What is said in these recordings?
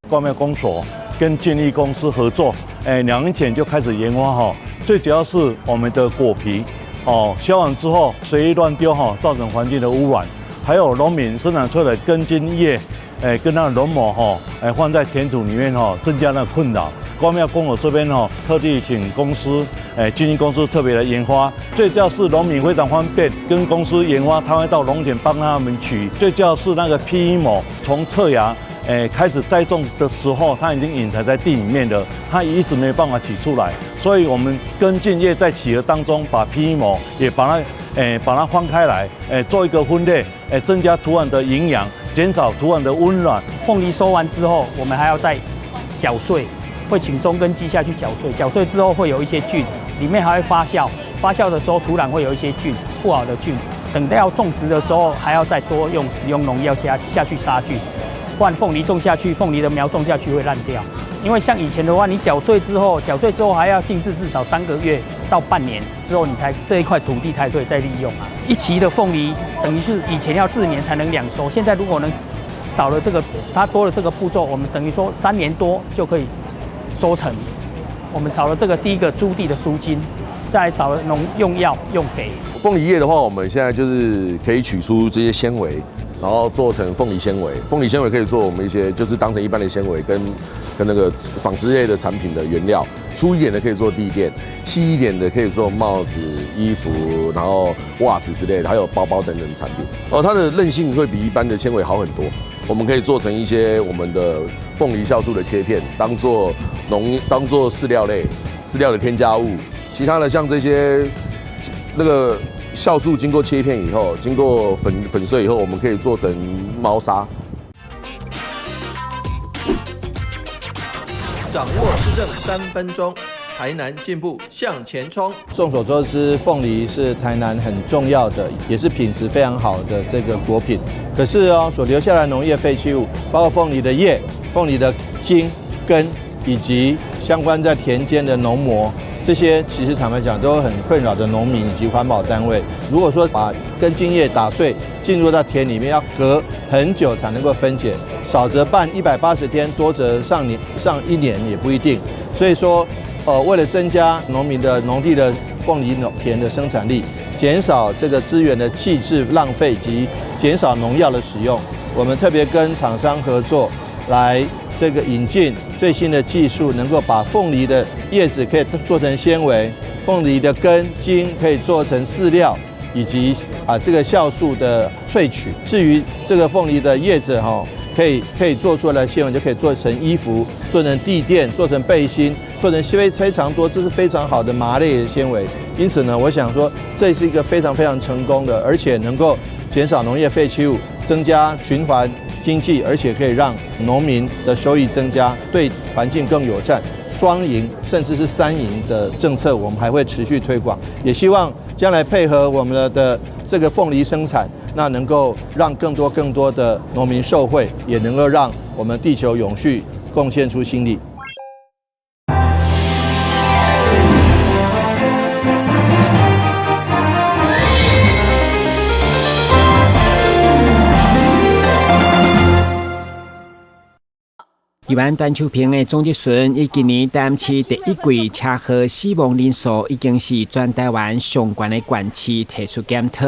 高庙公所跟建益公司合作，2年前就开始研发哈，最主要是我们的果皮削完之后随意乱丢造成环境的污染，还有农民生产出来的根茎叶，跟那个龙膜放在田土里面增加那个困扰。高庙公所这边特地请公司，经纪公司特别来研发，最主要是农民非常方便，跟公司研发，他会到农田帮他们取。最主要是那个 PE 膜从侧芽，开始栽种的时候，它已经隐藏在地里面了，它一直没有办法取出来，所以我们根茎叶在起合当中，把 PE 膜也把它翻开来，做一个分类，增加土壤的营养，减少土壤的温暖。凤梨收完之后，我们还要再搅碎。会请中根机下去搅碎，搅碎之后会有一些菌，里面还会发酵，发酵的时候土壤会有一些菌，不好的菌。等到要种植的时候，还要再多使用农药下去杀菌，不然凤梨种下去，凤梨的苗种下去会烂掉。因为像以前的话，你搅碎之后还要静置至少3个月到半年之后，你才这一块土地才可以再利用啊。一期的凤梨等于是以前要4年才能2收，现在如果能少了这个，它多了这个步骤，我们等于说3年多就可以收成，我们少了这个第一个租地的租金，再来少了用药用肥。凤梨叶的话，我们现在就是可以取出这些纤维，然后做成凤梨纤维。凤梨纤维可以做我们一些，就是当成一般的纤维跟那个纺织类的产品的原料。粗一点的可以做地垫，细一点的可以做帽子、衣服，然后袜子之类的，还有包包等等产品。它的韧性会比一般的纤维好很多。我们可以做成一些我们的凤梨酵素的切片，当做饲料的添加物。其他的像这些那个酵素经过切片以后，经过粉碎以后，我们可以做成猫砂。掌握市政3分钟，台南进步向前冲。众所周知，凤梨是台南很重要的，也是品质非常好的这个果品。可是所留下来的农业废弃物，包括凤梨的叶、凤梨的茎、根，以及相关在田间的农膜，这些其实坦白讲都很困扰的农民以及环保单位。如果说把根茎叶打碎进入到田里面，要隔很久才能够分解，少则办180天，多则上1年也不一定。所以说，为了增加农民的农地的凤梨田的生产力，减少这个资源的弃置浪费及减少农药的使用，我们特别跟厂商合作，来这个引进最新的技术，能够把凤梨的叶子可以做成纤维，凤梨的根茎可以做成饲料，以及这个酵素的萃取。至于这个凤梨的叶子可以做出来的纤维就可以做成衣服，做成地垫，做成背心，做成非常多，这是非常好的麻类的纤维。因此呢，我想说这是一个非常成功的，而且能够减少农业废弃物，增加循环经济，而且可以让农民的收益增加，对环境更友善。双赢甚至是3赢的政策，我们还会持续推广，也希望将来配合我们的这个凤梨生产，那能够让更多的农民受惠，也能够让我们地球永续贡献出新力。台湾单手瓶的总结顺，以今年淡市第一季车祸死亡人数已经是全台湾上悬的县市提出检讨。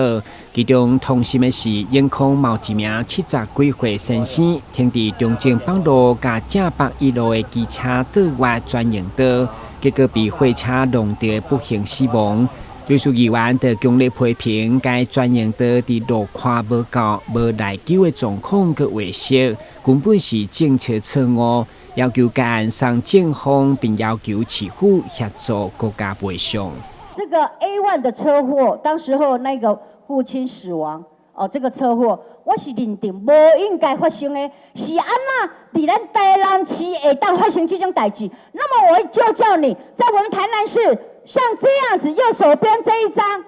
其中痛心的是，永康某一名70几岁先生，停伫中正北路甲正北一路的机车道外专用道，结果被货车弄得不幸死亡。律师议员就强烈批评该专用道伫路况无够、无耐久的状况佮维修，根本是政策错误，要求该案上检方，并要求市府协助国家赔偿。这个 A1 的车祸，当时候那个父亲死亡，这个车祸我是认定无应该发生的，是安那伫咱台南市会当发生这种代志？那么我会就叫你，在我们台南市像这样子，右手边这一张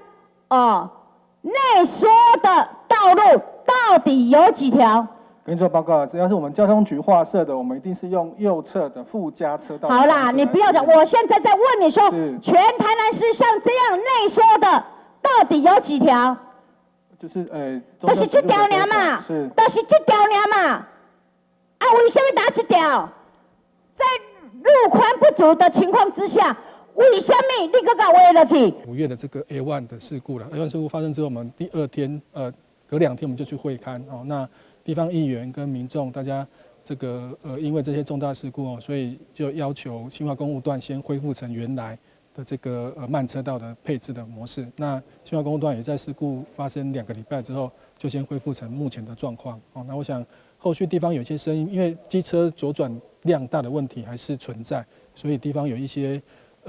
内缩的道路到底有几条？跟你做报告，只要是我们交通局划设的，我们一定是用右侧的附加车道。好啦，你不要讲，我现在在问你说，全台南市像这样内缩的到底有几条？就是就是这条尔嘛，就是这条尔嘛。啊，为什么打这条？在路宽不足的情况之下，为什么你搁甲挖落去？5月的这个 A1 的事故了，A1 事故发生之后，我们第2天，隔2天我们就去会勘哦。那地方议员跟民众大家这个因为这些重大事故哦，所以就要求新化公路段先恢复成原来的这个慢车道的配置的模式。那新化公路段也在事故发生2个礼拜之后，就先恢复成目前的状况哦。那我想后续地方有一些声音，因为机车左转量大的问题还是存在，所以地方有一些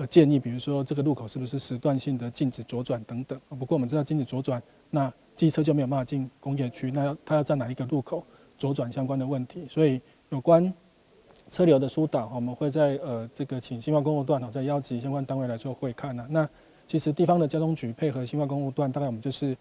建议，比如说这个路口是不是时段性的禁止左转等等。不过我们知道禁止左转，那机车就没有办法进工业区，那它要在哪一个路口左转相关的问题，所以有关车流的疏导，我们会在这个请新化公路段再邀集相关单位来做会勘。那其实地方的交通局配合新化公路段，大概我们就是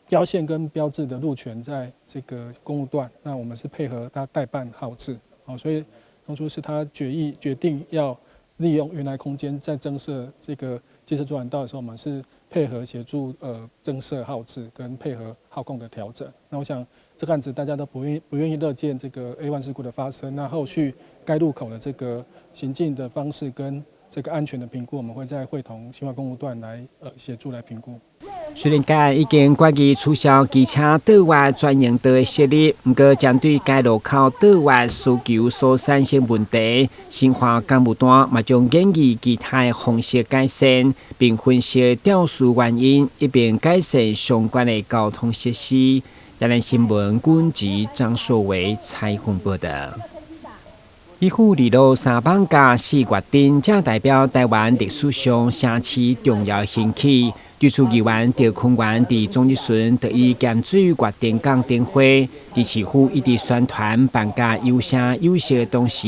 标线跟标志的路权在这个公路段，那我们是配合他代办号志，所以当初是他决定要利用原来空间再增设这个机车左转道的时候，我们是配合协助增设号志跟配合号控的调整。那我想这个案子大家都不愿意乐见这个 A1 事故的发生。那后续该路口的这个行进的方式跟这个安全的评估，我们会再会同新化公路段来协助来评估。虽然该已经决议取消机车道外专营道的设立，不过针对该路口道外需求所产生问题，新化干部段嘛将建议其他的方式改善，并分析肇事原因，一并改善相关的交通设施。台南新闻军籍张硕维采访报道。依附二路3绑架4月顶，正代表台湾历史上城市重要兴起。对此，议员赵坤元伫总日巡得以检水月顶港灯会，伫市府一直宣传绑架有声有色的同时，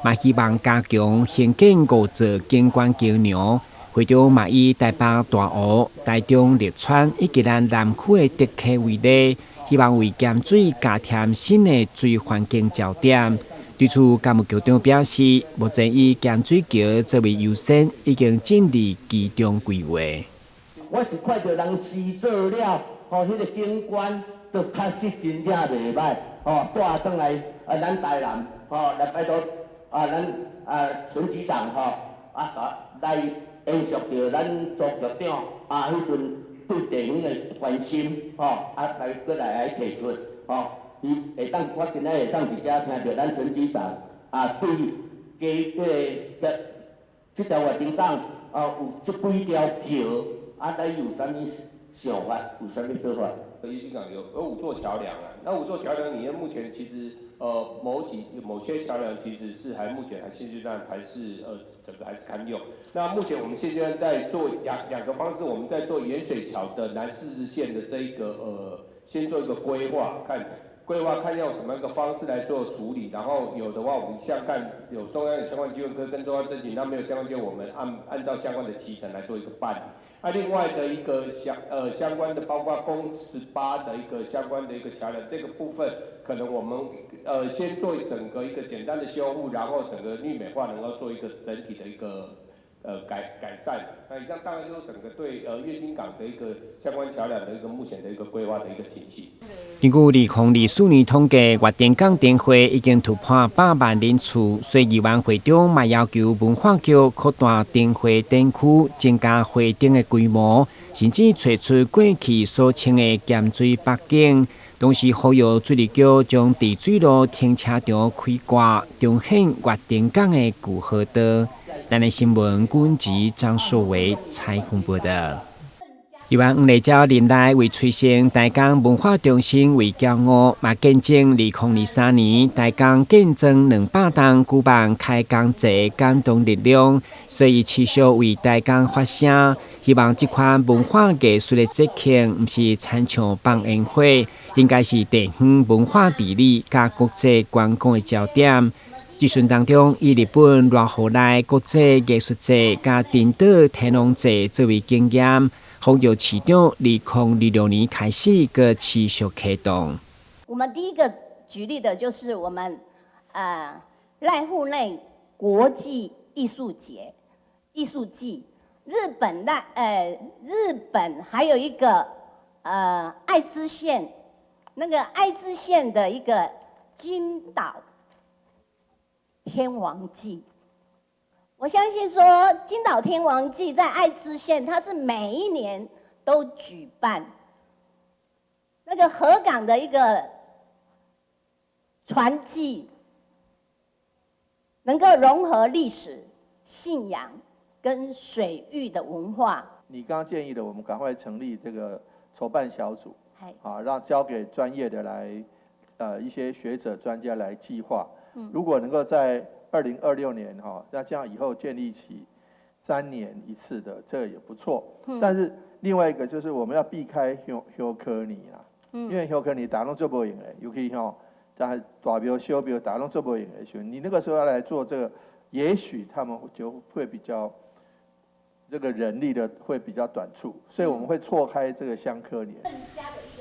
嘛希望加强兴建5座景观桥梁。会中嘛以台北大湖、台中立川以及咱南区的德客为例，希望为检水加添新的水环境焦点。对此，干部局长表示，目前以咸水桥作为优先，已经尽力其中规划。我是看到人施做了，迄个景观都确实真正袂歹，带转来咱台南，来拜托咱陈局长来延续着咱朱局长迄阵对地方的关心，来过来提出，伊会当我今仔会当伫遮听到咱陈局长对这条月顶港有这几条桥。咱有啥物想法？有啥物做法？月津港有5座桥梁啊，那5座桥梁里面，目前其实某些桥梁其实是目前现阶段还是整个还是堪用。那目前我们现阶段在做两个方式，我们在做盐水桥的南4支线的这一个先做一个规划，看用什么样的方式来做处理，然后有的话我们看有中央的相关机关科跟中央申请，那没有相关机关，我们按照相关的期程来做一个办理。另外的一个相关的，包括公18的一个相关的一个桥梁，这个部分可能我们先做整个一个简单的修复，然后整个绿美化能够做一个整体的一个改善。那以上大概就是整个对月津港的一个相关桥梁的一个目前的一个规划的一个情形。根据2024年统计，月顶港灯会已经突破100万人次，所以议员会长嘛要求文化局扩大灯会灯区，增加会灯的规模，甚至找出过去所称的咸水北景。同时呼吁水利局将伫水路停车场开挂，彰显月顶港的旧河道。台南新闻军籍张硕维采访报道。议员黄丽昭年内为推升台江文化中心为骄傲，嘛见证2023年台江见证200档举办开江节感动力量，所以持续为台江发声，希望这款文化艺术的节庆不是参像放烟火，应该是地方文化地理加国际观光的焦点。咨询当中，以日本热河内国际艺术节加颠倒天龙节作为经验。呼吁市长2026年开始个持续启动。我们第一个举例的就是我们濑户内国际艺术节、艺术季，日本还有一个爱知县，那个爱知县的一个金岛天王祭，我相信说金岛天王祭在爱知县，它是每一年都举办那个河港的一个船祭，能够融合历史、信仰跟水域的文化。你刚刚建议的，我们赶快成立这个筹办小组，让交给专业的来，一些学者专家来计划。如果能够在2026年那这样以后建立起3年一次的，这个也不错。但是另外一个就是我们要避开休科尼啦，因为休科尼大家都做不赢的，尤其在大庙小庙大家都做不赢的时候，你那个时候要来做这个，也许他们就会比较这个人力的会比较短促，所以我们会错开这个香科年。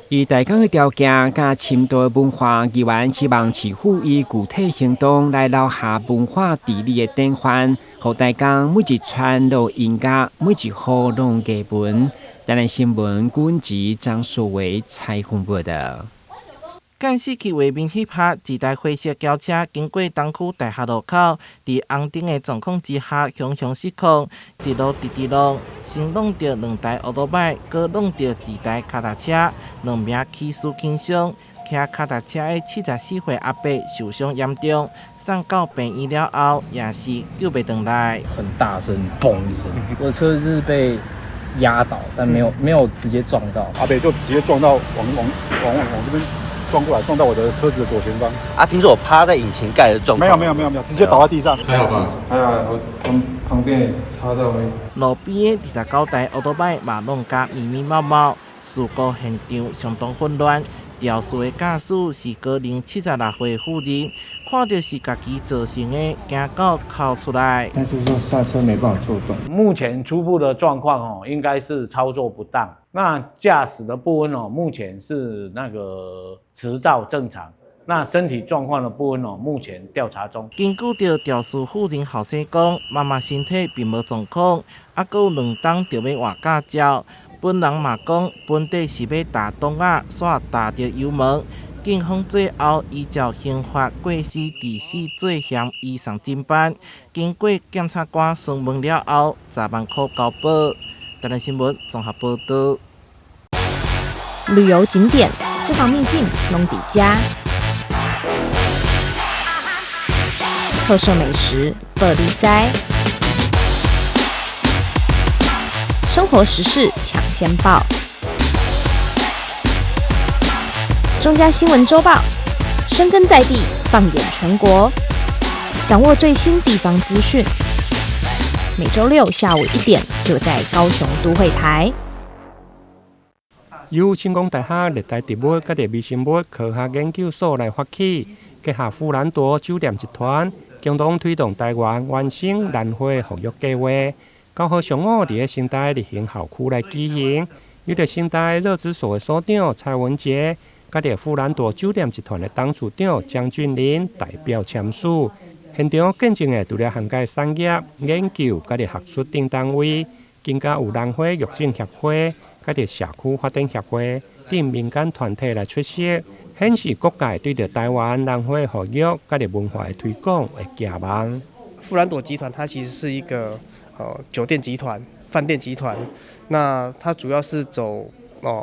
以大港的条件加深度文化，议员希望市府以具体行动来留下文化地理的典范，让大港每一串都音乐，每一户拢艺文。台南新闻管制张素维采访报道。干市区画面翕拍，一台灰色轿车经过东区大厦路口，伫红灯的状况之下，凶凶失控，一路直路，先弄到2台奥多摆，搁弄到2台脚踏车，2名起死轻伤。骑脚踏车的74岁阿伯受伤严重，送到病院了后，也是救袂回来。很大声，嘣一声，我的车是被压倒，但没有直接撞到。阿伯就直接撞到往这边。撞过来，撞到我的车子的左前方。听说我趴在引擎盖的状况。没有，直接倒在地上。还好吧？还好，我旁边擦到而已。路边的29台奥多摆马路甲密密麻麻，事故现场相当混乱。肇事的驾驶是高龄76岁妇人，看到是家己造成的，惊到哭出来。但是说刹车没办法做动。目前初步的状况应该是操作不当。那驾驶的部分目前是那个执照正常。那身体状况的部分目前调查中。根据着肇事妇人后生讲，妈妈身体并无状况，还佫有2档就要换驾照。本人嘛讲，本地是要打东啊，煞打着油门。警方最后依照刑法过失致死罪嫌移送侦办，经过检察官询问了后，10万块交保。台南新闻综合报道。旅游景点、私房秘境拢底家，特色美食乐利哉，生活时事抢先报。中嘉新闻周报，深耕在地，放眼全国，掌握最新地方资讯。每周6下午1点，就在高雄都会台。由成功大学热带植物甲微生物科学研究所来发起，结合富兰多酒店集团，共同推动台湾完成兰花保育计划。9号上午伫个新台日行校区来举行，由着新台热之所的所长蔡文杰，甲着富兰多酒店集团的董事长江俊林代表签署。现场见证的除了涵盖产业、研究、甲着学术等单位，更加有兰花育种协会、甲着社区发展协会等民间团体来出席，显示各界对着台湾兰花保育、甲着文化的推广的期望。富兰朵集团它其实是一个酒店集团、饭店集团，那它主要是走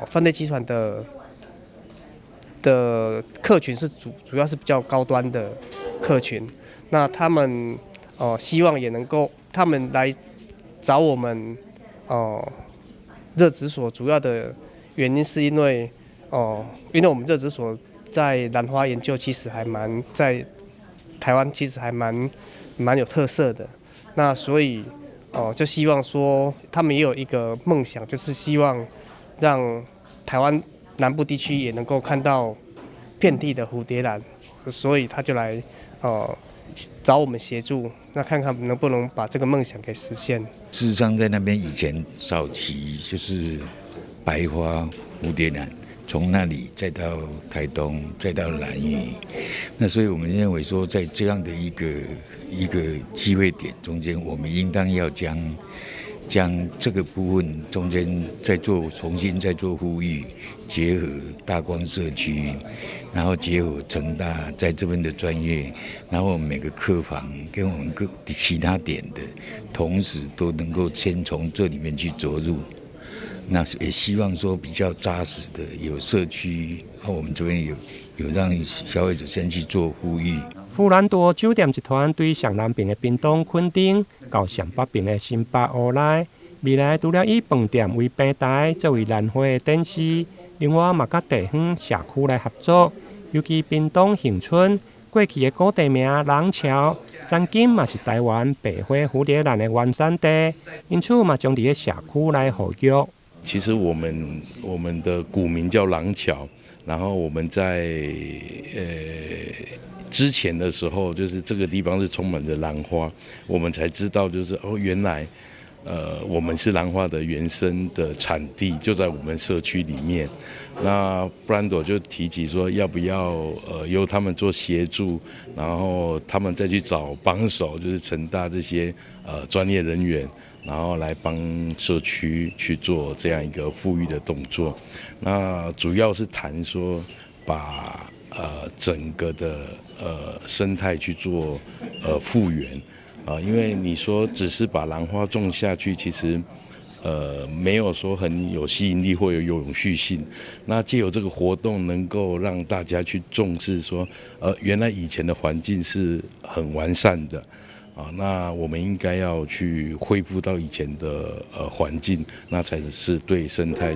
饭店集团的客群是主要是比较高端的客群。那他们希望也能够，他们来找我们热植所主要的原因是因为我们热植所在兰花研究其实还蛮在台湾其实还蛮有特色的，那所以就希望说他们也有一个梦想，就是希望让台湾南部地区也能够看到遍地的蝴蝶兰，所以他就来找我们协助，那看看能不能把这个梦想给实现。事实上，在那边以前早期就是白花蝴蝶兰，从那里再到台东，再到兰屿，那所以我们认为说，在这样的一个机会点中间，我们应当要将将这个部分中间重新再做呼吁，结合大光社区，然后结合成大在这边的专业，然后每个客房跟我们各其他点的，同时都能够先从这里面去着入。那也希望说比较扎实的有社区，我们这边有让消费者先去做呼吁。富兰多酒店集团对上南边的屏东垦丁到上北边的新北乌来，未来除了以饭店为平台作为兰花的展示，另外嘛甲地方社区来合作，尤其屏东恒春过去的古地名人桥，曾经嘛是台湾白花蝴蝶兰的原产地，因此嘛将伫个社区来保育。其实我们的古名叫廊桥，然后我们在之前的时候，就是这个地方是充满着兰花，我们才知道就是原来我们是兰花的原生的产地就在我们社区里面。那布兰朵就提起说要不要由他们做协助，然后他们再去找帮手，就是成大这些专业人员，然后来帮社区去做这样一个复育的动作。那主要是谈说把整个的生态去做复原因为你说只是把兰花种下去，其实没有说很有吸引力或有永续性。那藉由这个活动，能够让大家去重视说，原来以前的环境是很完善的。那我们应该要去恢复到以前的环境，那才是对生态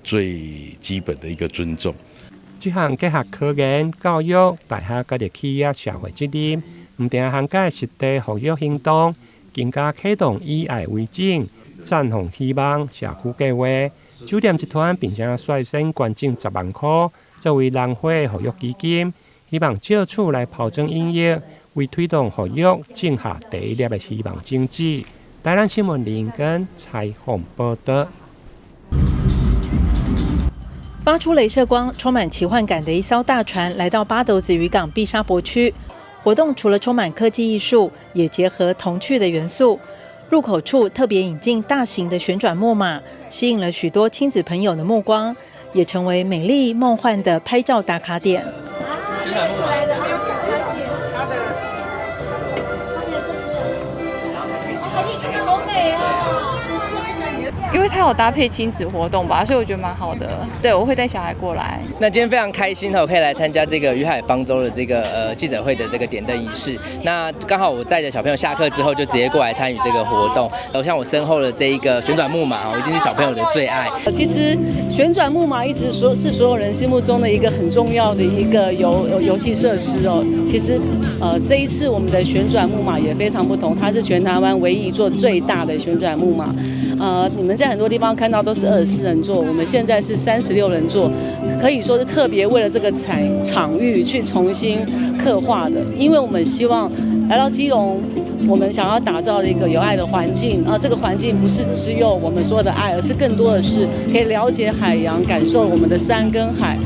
最基本的一个尊重。这项结合科研、教育、大学甲企业社会责任，唔定涵盖实地保育行动，更加启动以爱为证、绽放希望社区计划。酒店集团并且率先捐赠10万块作为兰花保育基金，希望借此来抛砖引玉。为推动保育，种下第一粒的希望种子。台南新闻林跟采访报道。发出雷射光、充满奇幻感的一艘大船来到八斗子渔港碧沙泊区。活动除了充满科技艺术，也结合童趣的元素。入口处特别引进大型的旋转木马，吸引了许多亲子朋友的目光，也成为美丽梦幻的拍照打卡点。旋转木马。因为它有搭配亲子活动吧，所以我觉得蛮好的。对，我会带小孩过来。那今天非常开心可以来参加这个渔海方舟的这个记者会的这个点灯仪式。那刚好我带着小朋友下课之后就直接过来参与这个活动。像我身后的这一个旋转木马一定是小朋友的最爱。其实旋转木马一直是所有人心目中的一个很重要的一个游戏设施哦。其实这一次我们的旋转木马也非常不同，它是全台湾唯一一座最大的旋转木马。你们在很多地方看到都是24人座，我们现在是36人座，可以说是特别为了这个场域去重新刻画的。因为我们希望来到基隆，我们想要打造一个有爱的环境，这个环境不是只有我们说的爱，而是更多的是可以了解海洋，感受我们的山跟海。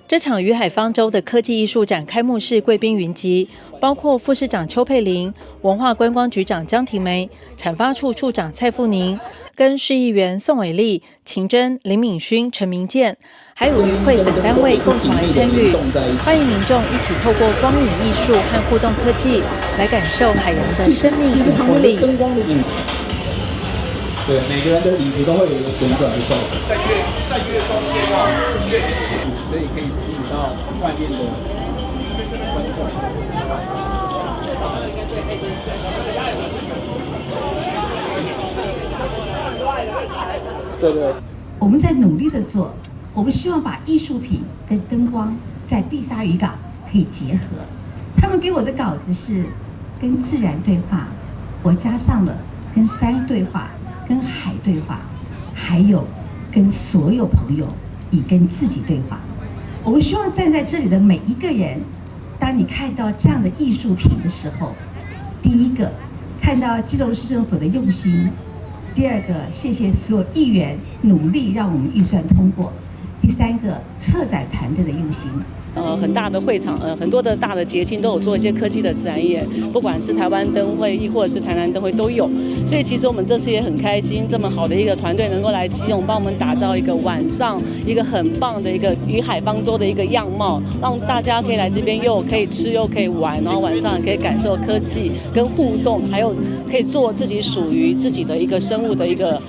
这场渔海方舟的科技艺术展开幕式贵宾云集，包括副市长邱佩玲、文化观光局长江婷梅、产发处处长蔡富宁，跟市议员宋伟丽、秦真、林敏勋、陈明健，还有渔会等单位共同来参与。欢迎民众一起透过光影艺术和互动科技，来感受海洋的生命与活力。对，每个人的礼服都会有一个旋转的效果，在越中间越所以可以吸引到外面的观众。对，我们在努力的做，我们希望把艺术品跟灯光在碧沙渔港可以结合。他们给我的稿子是跟自然对话，我加上了跟山对话。跟海对话，还有跟所有朋友以跟自己对话。我们希望站在这里的每一个人，当你看到这样的艺术品的时候，第一个看到基隆市政府的用心，第二个谢谢所有议员努力让我们预算通过，第三个策展团队的用心，很大的会场，很多的大的节庆都有做一些科技的展演，不管是台湾灯会亦或者是台南灯会都有。所以其实我们这次也很开心，这么好的一个团队能够来基隆帮我们打造一个晚上一个很棒的一个渔海方舟的一个样貌，让大家可以来这边又可以吃又可以玩，然后晚上可以感受科技跟互动，还有可以做自己属于自己的一个生物的一个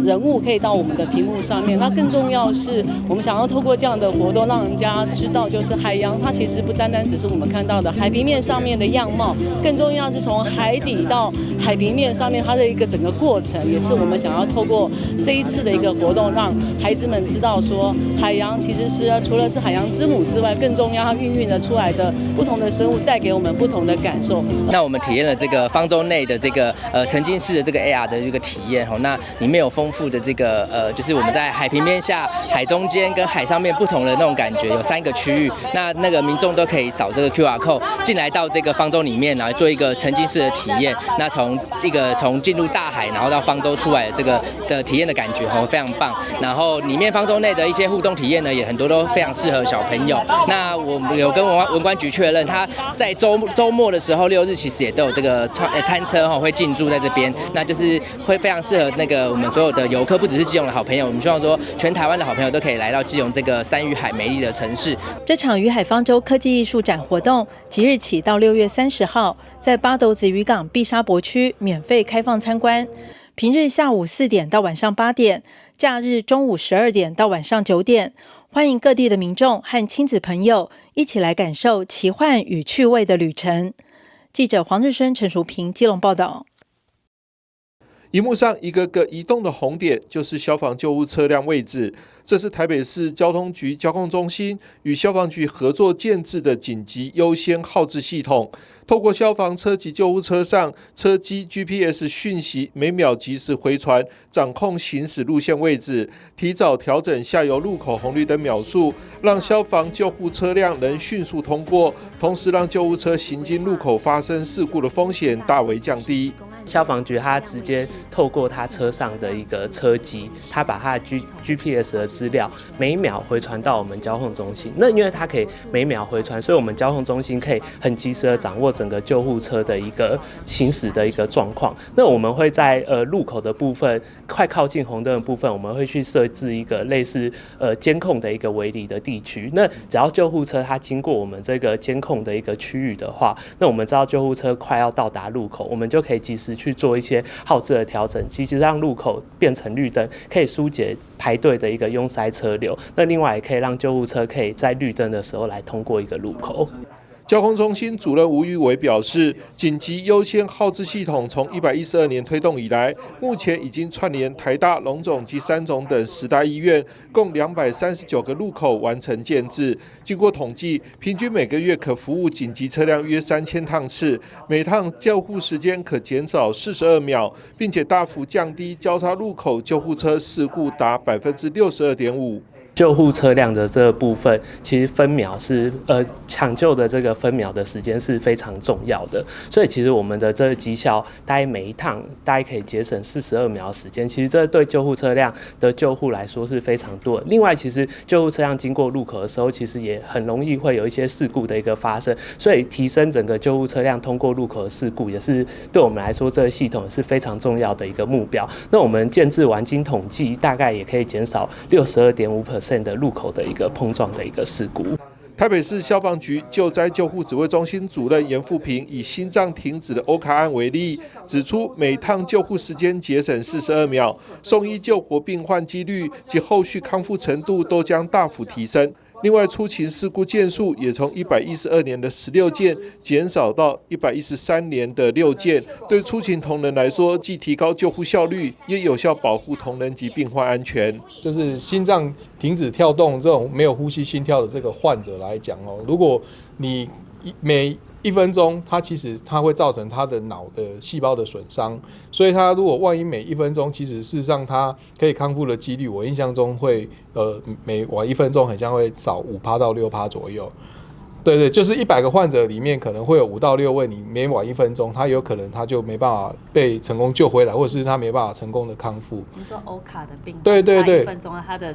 人物，可以到我们的屏幕上面。那更重要是我们想要透过这样的活动，让人家知道，就是海洋它其实不单单只是我们看到的海平面上面的样貌，更重要是从海底到海平面上面它的一个整个过程，也是我们想要透过这一次的一个活动，让孩子们知道说，海洋其实是除了是海洋之母之外，更重要它孕育了出来的不同的生物，带给我们不同的感受。那我们体验了这个方舟内的这个沉浸式的这个 AR 的这个体验哈，那里面有丰富的这个就是我们在海平面下、海中间跟海上面不同的那种感觉，有3个区域，那个民众都可以扫这个 QR code 进来到这个方舟里面，然后做一个沉浸式的体验。那从进入大海，然后到方舟出来的这个的体验的感觉非常棒。然后里面方舟内的一些互动体验呢，也很多都非常适合小朋友。那我们有跟文管局确认，他在周末的时候6日其实也都有这个餐车会进驻在这边，那就是会非常适合那个我们所有的游客，不只是基隆的好朋友，我们希望说全台湾的好朋友都可以来到基隆这个山与海美丽的城市。这场渔海方舟科技艺术展活动即日起到6月30号，在八斗子渔港碧沙泊区免费开放参观，平日下午4点到晚上8点，假日中午12点到晚上9点，欢迎各地的民众和亲子朋友一起来感受奇幻与趣味的旅程。记者黄日升、陈淑平基隆报道。萤幕上一个个移动的红点，就是消防救护车辆位置。这是台北市交通局交控中心与消防局合作建制的紧急优先号志系统，透过消防车及救护车上车机 GPS 讯息，每秒及时回传，掌控行驶路线位置，提早调整下游路口红绿灯秒数，让消防救护车辆能迅速通过，同时让救护车行经路口发生事故的风险大为降低。消防局它直接透过它车上的一个车机，它把它的 GPS 的资料每秒回传到我们交控中心。那因为它可以每秒回传，所以我们交控中心可以很及时的掌握整个救护车的一个行驶的一个状况。那我们会在路口的部分，快靠近红灯的部分，我们会去设置一个类似监控的一个围篱的地区。那只要救护车它经过我们这个监控的一个区域的话，那我们知道救护车快要到达路口，我们就可以及时去做一些号志的调整，及时让路口变成绿灯，可以疏解排队的一个拥塞车流。那另外也可以让救护车可以在绿灯的时候来通过一个路口。交通中心主任吴玉伟表示，紧急优先号志系统从112年推动以来，目前已经串联台大、荣总及三总等10大医院，共239个路口完成建制。经过统计，平均每个月可服务紧急车辆约3000趟次，每趟救护时间可减少42秒，并且大幅降低交叉路口救护车事故达62.5%。救护车辆的这个部分，其实分秒是抢救的这个分秒的时间是非常重要的，所以其实我们的这个绩效，大概每一趟大概可以节省42秒的时间，其实这对救护车辆的救护来说是非常多的。另外，其实救护车辆经过路口的时候，其实也很容易会有一些事故的一个发生，所以提升整个救护车辆通过路口的事故，也是对我们来说这个系统是非常重要的一个目标。那我们建制完经统计，大概也可以减少62.5%的路口的一个碰撞的一个事故。台北市消防局救灾救护指挥中心主任严富平以心脏停止的欧卡案为例，指出每趟救护时间节省42秒，送医救活病患几率及后续康复程度都将大幅提升。另外，出勤事故件数也从112年的16件减少到113年的6件。对出勤同仁来说，既提高救护效率，也有效保护同仁及病患安全。就是心脏停止跳动这种没有呼吸心跳的这个患者来讲如果你每1分钟，它会造成他的脑的细胞的损伤，所以他如果万一每1分钟，其实事实上他可以康复的几率，我印象中会每晚1分钟很像会少5%到6%左右。对，就是100个患者里面可能会有5到6位，你每晚1分钟，他有可能他就没办法被成功救回来，或者是他没办法成功的康复。你说欧卡的病，对1分钟他的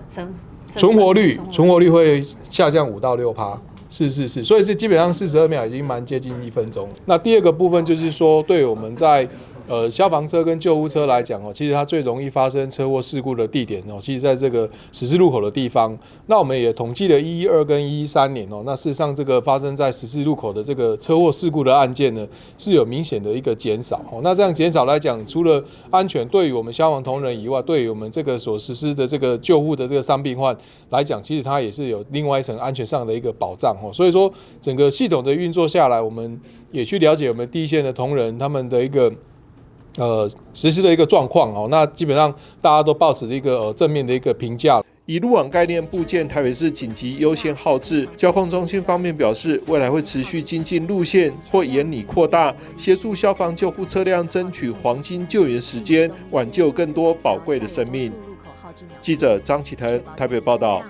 存活率会下降5到6%。是，所以是基本上42秒已经蛮接近1分钟。那第二个部分就是说，对我们在消防车跟救护车来讲其实它最容易发生车祸事故的地点其实在这个十字路口的地方。那我们也统计了112跟113年那事实上这个发生在十字路口的这个车祸事故的案件呢，是有明显的一个减少那这样减少来讲，除了安全对于我们消防同仁以外，对于我们这个所实施的这个救护的这个伤病患来讲，其实它也是有另外一层安全上的一个保障所以说整个系统的运作下来，我们也去了解我们第一线的同仁他们的一个实施的一个状况那基本上大家都抱持一个正面的一个评价。以路网概念部件台北市紧急优先号志，交控中心方面表示，未来会持续精进路线或沿拟扩大，协助消防救护车辆争取黄金救援时间，挽救更多宝贵的生命。记者张启腾台北报道。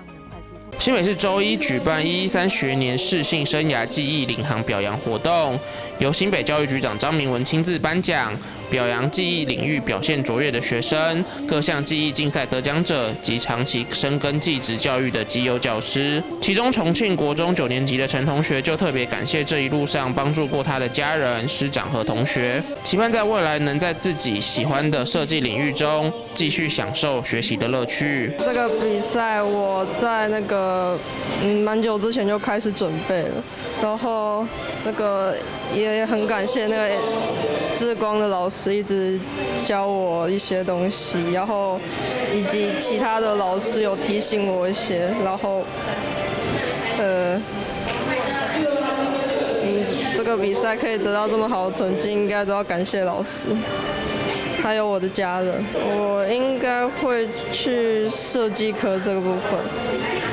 新北市周一举办113学年适性生涯记忆领航表扬活动，由新北教育局长张明文亲自颁奖，表扬记忆领域表现卓越的学生、各项记忆竞赛得奖者及长期深耕技职教育的绩优教师。其中，重庆国中9年级的陈同学就特别感谢这一路上帮助过他的家人、师长和同学，期盼在未来能在自己喜欢的设计领域中继续享受学习的乐趣。这个比赛我在蛮久之前就开始准备了，然后也很感谢志光的老师一直教我一些东西，然后以及其他的老师有提醒我一些，然后这个比赛可以得到这么好的成绩，应该都要感谢老师。还有我的家人，我应该会去设计科这个部分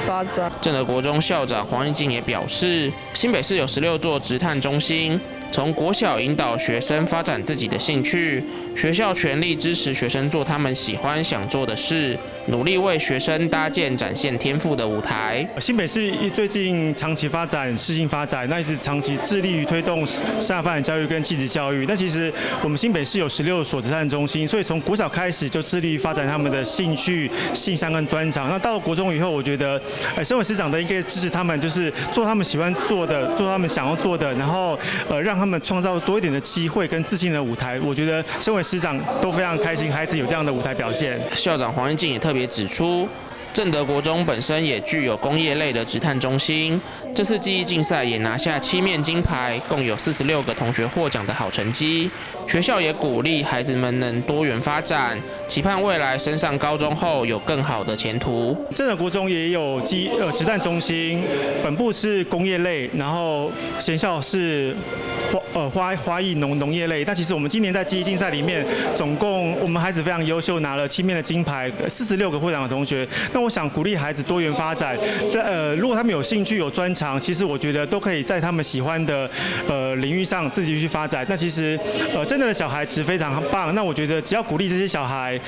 发展。正德国中校长黄义进也表示，新北市有16座职探中心，从国小引导学生发展自己的兴趣，学校全力支持学生做他们喜欢想做的事，努力为学生搭建展现天赋的舞台。新北市最近长期发展适性发展，那也是长期致力于推动下发展教育跟技职教育。但其实我们新北市有16所职探中心，所以从国小开始就致力于发展他们的兴趣、性向跟专长。那到了国中以后，我觉得，身为师长的应该支持他们，就是做他们喜欢做的，做他们想要做的，然后让他们创造多一点的机会跟自信的舞台。我觉得身为师长都非常开心，孩子有这样的舞台表现。校长黄义进也特别指出，正德国中本身也具有工业类的职探中心，这次技艺竞赛也拿下7面金牌，共有46个同学获奖的好成绩。学校也鼓励孩子们能多元发展，期盼未来升上高中后有更好的前途。正德国中也有职探中心，本部是工业类，然后学校是花艺农业类。但其实我们今年在技艺竞赛里面，总共我们孩子非常优秀，拿了7面的金牌，46个获奖的同学。那我想鼓励孩子多元发展，如果他们有兴趣有专长，其实我觉得都可以在他们喜欢的领域上自己去发展。那其实真的小孩子非常棒，那我觉得只要鼓励这些小孩，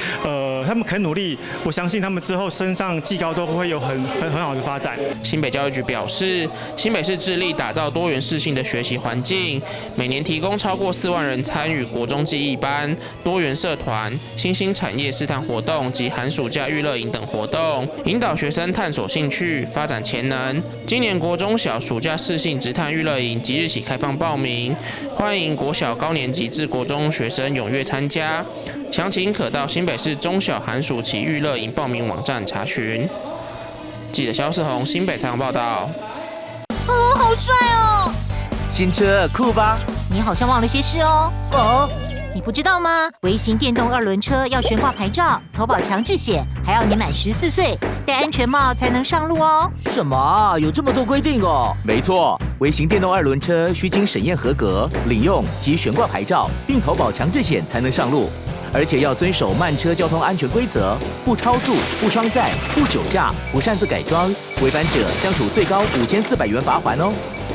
他们肯努力，我相信他们之后升上技高都会有很好的发展。新北教育局表示，新北市致力打造多元适性的学习环境，每年提供超过4万人参与国中技艺班、多元社团、新兴产业试探活动及寒暑假娱乐营等活动，引导学生探索兴趣、发展潜能。今年国中小暑假适性职探娱乐营即日起开放报名，欢迎国小高年级至国中学生踊跃参加，详情可到新北市中小寒暑期娱乐营报名网站查询。记者肖世宏新北采访报道。哦，好帅哦！新车酷吧？你好像忘了些事哦。你不知道吗？微型电动2轮车要悬挂牌照、投保强制险，还要你满14岁，戴安全帽才能上路哦。什么啊？有这么多规定哦？没错，微型电动2轮车需经审验合格、领用及悬挂牌照，并投保强制险才能上路，而且要遵守慢车交通安全规则，不超速、不双载、不酒驾、不擅自改装，违反者将处最高5400元罚款哦。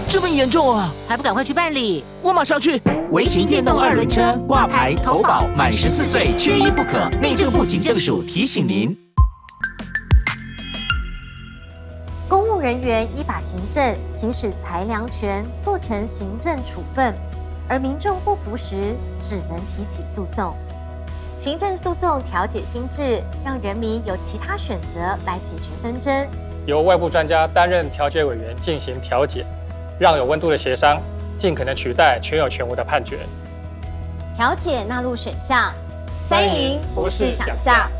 这么严重啊！还不赶快去办理？我马上去。微型电动2轮车挂牌投保，满14岁缺一不可。内政部警政署提醒您。公务人员依法行政，行使裁量权，做成行政处分，而民众不服时，只能提起诉讼。行政诉讼调解新制，让人民有其他选择来解决纷争。由外部专家担任调解委员进行调解，让有温度的协商尽可能取代全有全无的判决。调解纳入选项，3赢不是想象。